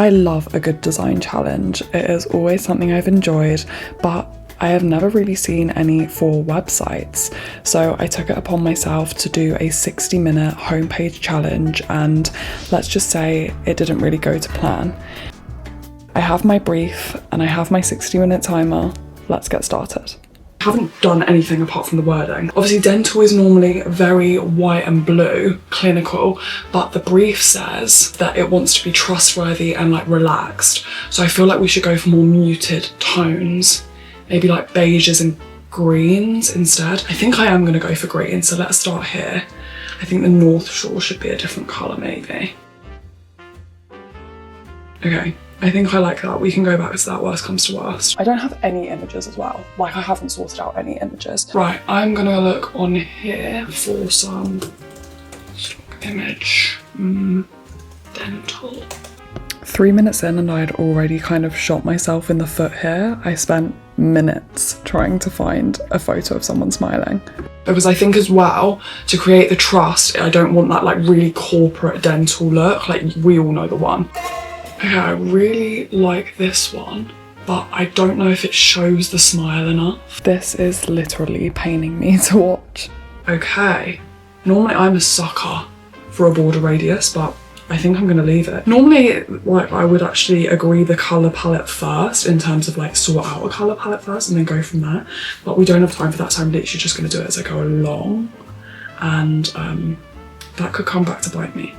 I love a good design challenge. It is always something I've enjoyed, but I have never really seen any for websites. So I took it upon myself to do a 60-minute homepage challenge, and let's just say it didn't really go to plan. I have my brief and I have my 60-minute timer. Let's get started. I haven't done anything apart from the wording. Obviously dental is normally very white and blue, clinical, but the brief says that it wants to be trustworthy and like relaxed. So I feel like we should go for more muted tones, maybe like beiges and greens instead. I think I am gonna go for green, so let's start here. I think the North Shore should be a different colour maybe. Okay. I think I like that. We can go back to that, worst comes to worst. I don't have any images as well. Like I haven't sorted out any images. Right, I'm gonna look on here for some stock image. Dental. 3 minutes in and I had already kind of shot myself in the foot here. I spent minutes trying to find a photo of someone smiling. Because I think as well, to create the trust, I don't want that like really corporate dental look. Like we all know the one. Okay, I really like this one, but I don't know if it shows the smile enough. This is literally paining me to watch. Okay, normally I'm a sucker for a border radius, but I think I'm gonna leave it. Normally, like I would actually agree the color palette first in terms of like sort out a color palette first and then go from there. But we don't have time for that, so I'm literally just gonna do it as I go along. And that could come back to bite me.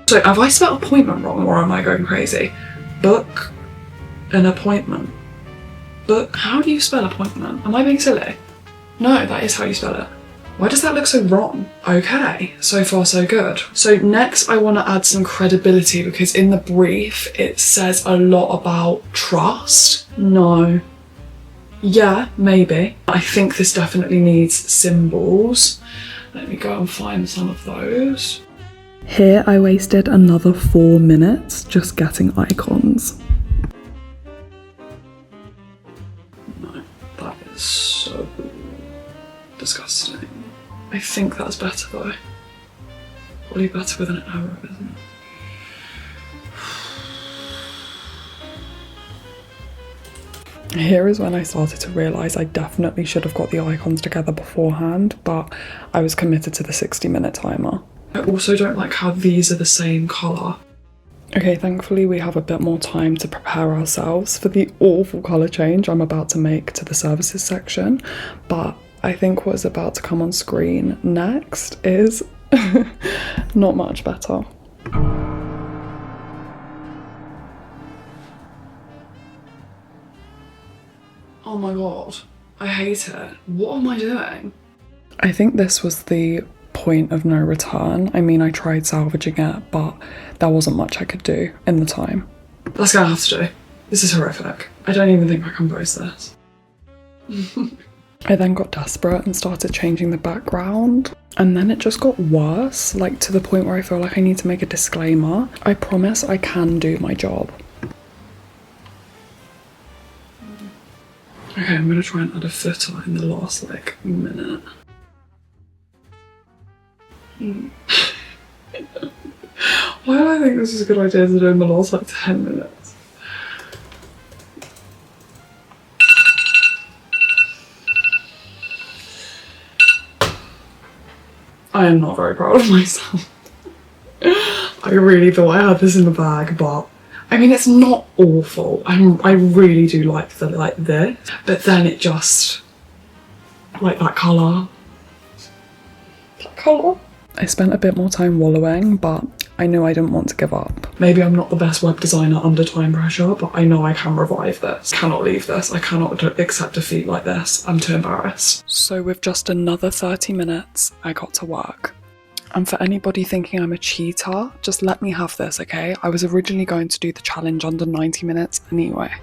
So have I spelled appointment wrong or am I going crazy? Book an appointment. Book, how do you spell appointment? Am I being silly? No, that is how you spell it. Why does that look so wrong? Okay, so far so good. So next I want to add some credibility because in the brief it says a lot about trust. No. Yeah, maybe. I think this definitely needs symbols. Let me go and find some of those. Here I wasted another 4 minutes just getting icons. No, that is so disgusting. I think that's better though. Probably better with an arrow, isn't it? Here is when I started to realise I definitely should have got the icons together beforehand, but I was committed to the 60-minute timer. I also don't like how these are the same colour. Okay, thankfully we have a bit more time to prepare ourselves for the awful colour change I'm about to make to the services section, but I think what is about to come on screen next is not much better. Oh my god, I hate it. What am I doing? I think this was the point of no return. I mean, I tried salvaging it, but there wasn't much I could do in the time. That's gonna have to do. This is horrific. I don't even think I can post this. I then got desperate and started changing the background, and then it just got worse, like to the point where I feel like I need to make a disclaimer. I promise I can do my job. Okay, I'm gonna try and add a footer in the last like minute. Why do I think this is a good idea to do in the last like 10 minutes? I am not very proud of myself. I really thought I had this in the bag, but I mean it's not awful. I really do like this, but then it just like that colour. That colour. I spent a bit more time wallowing, but I knew I didn't want to give up. Maybe I'm not the best web designer under time pressure, but I know I can revive this. Cannot leave this. I cannot accept defeat like this. I'm too embarrassed. So with just another 30 minutes, I got to work. And for anybody thinking I'm a cheater, just let me have this, okay? I was originally going to do the challenge under 90 minutes anyway.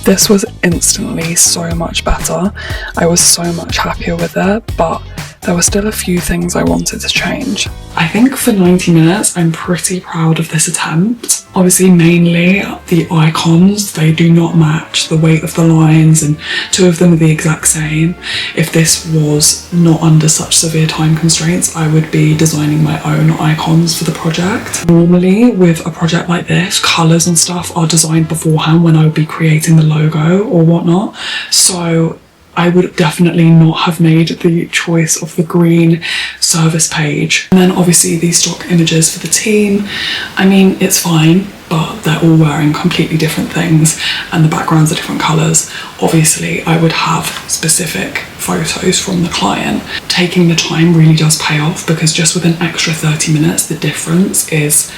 This was instantly so much better. I was so much happier with it, but There were still a few things I wanted to change. I think for 90 minutes, I'm pretty proud of this attempt. Obviously, mainly the icons, they do not match the weight of the lines, and 2 of them are the exact same. If this was not under such severe time constraints, I would be designing my own icons for the project. Normally, with a project like this, colours and stuff are designed beforehand when I would be creating the logo or whatnot. So I would definitely not have made the choice of the green service page. And then obviously these stock images for the team, I mean, it's fine, but they're all wearing completely different things and the backgrounds are different colours. Obviously, I would have specific photos from the client. Taking the time really does pay off, because just with an extra 30 minutes, the difference is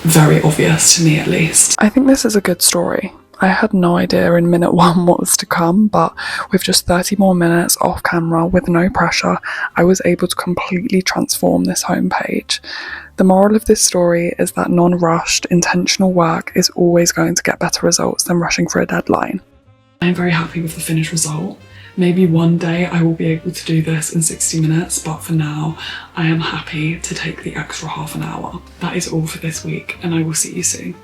very obvious to me, at least. I think this is a good story. I had no idea in minute 1 what was to come, but with just 30 more minutes off camera with no pressure, I was able to completely transform this homepage. The moral of this story is that non-rushed, intentional work is always going to get better results than rushing for a deadline. I'm very happy with the finished result. Maybe one day I will be able to do this in 60 minutes, but for now, I am happy to take the extra half an hour. That is all for this week, and I will see you soon.